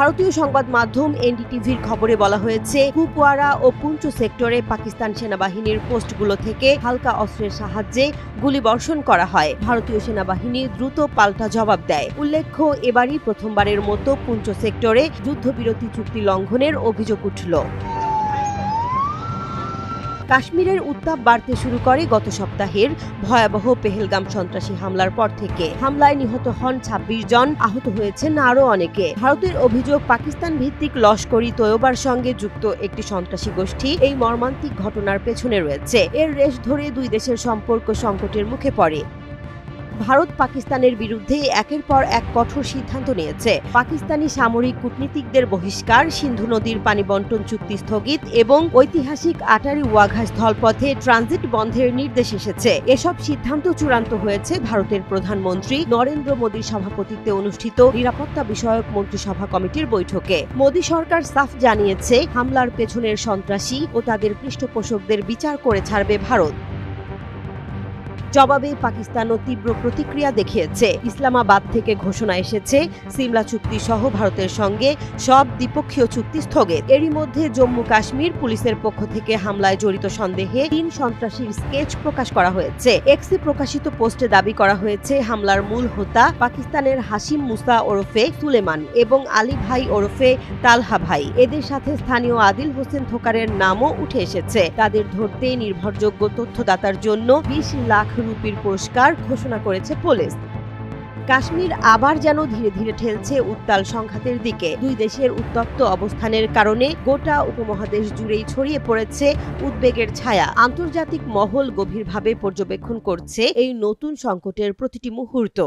ভারতীয় সংবাদ মাধ্যম এনডিটিভির খবরে বলা হয়েছে, কুপওয়ারা ও পুঞ্চ সেক্টরে পাকিস্তান সেনাবাহিনীর পোস্টগুলো থেকে হালকা অস্ত্রের সাহায্যে গুলিবর্ষণ করা হয়। ভারতীয় সেনাবাহিনী দ্রুত পাল্টা জবাব দেয়। উল্লেখ্য, এবারই প্রথমবারের মতো পুঞ্চ সেক্টরে যুদ্ধবিরতি চুক্তি লঙ্ঘনের অভিযোগ উঠল। কাশ্মীরের উত্তাপ বাড়তে শুরু করে গত সপ্তাহের ভয়াবহ পেহেলগাম সন্ত্রাসী হামলার পর থেকে। হামলায় নিহত হন ২৬ জন, আহত হয়েছেন আরও অনেকে। ভারতের অভিযোগ, পাকিস্তান ভিত্তিক লস্করি তৈয়বার সঙ্গে যুক্ত একটি সন্ত্রাসী গোষ্ঠী এই মর্মান্তিক ঘটনার পেছনে রয়েছে। এর রেশ ধরে দুই দেশের সম্পর্ক সংকটের মুখে পড়ে। ভারত পাকিস্তানের বিরুদ্ধে একের পর এক কঠোর সিদ্ধান্ত নিয়েছে। পাকিস্তানি সামরিক কূটনীতিকদের বহিষ্কার, সিন্ধু নদীর পানি বন্টন চুক্তি স্থগিত এবং ঐতিহাসিক আটারি ওয়াঘা স্থলপথে ট্রানজিট বন্ধের নির্দেশ এসেছে। এসব সিদ্ধান্ত চূড়ান্ত হয়েছে ভারতের প্রধানমন্ত্রী নরেন্দ্র মোদীর সভাপতিত্বে অনুষ্ঠিত নিরাপত্তা বিষয়ক মন্ত্রিসভা কমিটির বৈঠকে। মোদী সরকার সাফ জানিয়েছে, হামলার পেছনের সন্ত্রাসী ও তাদের পৃষ্ঠপোষকদের বিচার করে ছাড়বে ভারত। জবাবে পাকিস্তানও তীব্র প্রতিক্রিয়া দেখিয়েছে। ইসলামাবাদ থেকে ঘোষণা এসেছে, সিমলা চুক্তি সহ ভারতের সঙ্গে সব দ্বিপক্ষীয় চুক্তি স্থগিত। এরই মধ্যে জম্মু কাশ্মীর পুলিশের পক্ষ থেকে হামলায় জড়িত সন্দেহে ৩ সন্ত্রাসীর স্কেচ প্রকাশ করা হয়েছে। এক্সে প্রকাশিত পোস্টে দাবি করা হয়েছে, হামলার মূল হোতা পাকিস্তানের হাশিম মুসা ওরফে সুলেমান এবং আলী ভাই ওরফে তালহা ভাই। এদের সাথে স্থানীয় আদিল হোসেন থোকারের নামও উঠে এসেছে। তাদের ধরতে নির্ভরযোগ্য তথ্যদাতার জন্য ২০ লাখ রুপির পুরস্কার ঘোষণা করেছে পুলিশ। কাশ্মীর আবার যেন ধীরে ধীরে ঠেলছে উত্তাল সংঘাতের দিকে। দুই দেশের উত্তপ্ত অবস্থানের কারণে গোটা উপমহাদেশ জুড়েই ছড়িয়ে পড়েছে উদ্বেগের ছায়া। আন্তর্জাতিক মহল গভীরভাবে পর্যবেক্ষণ করছে এই নতুন সংকটের প্রতিটি মুহূর্ত।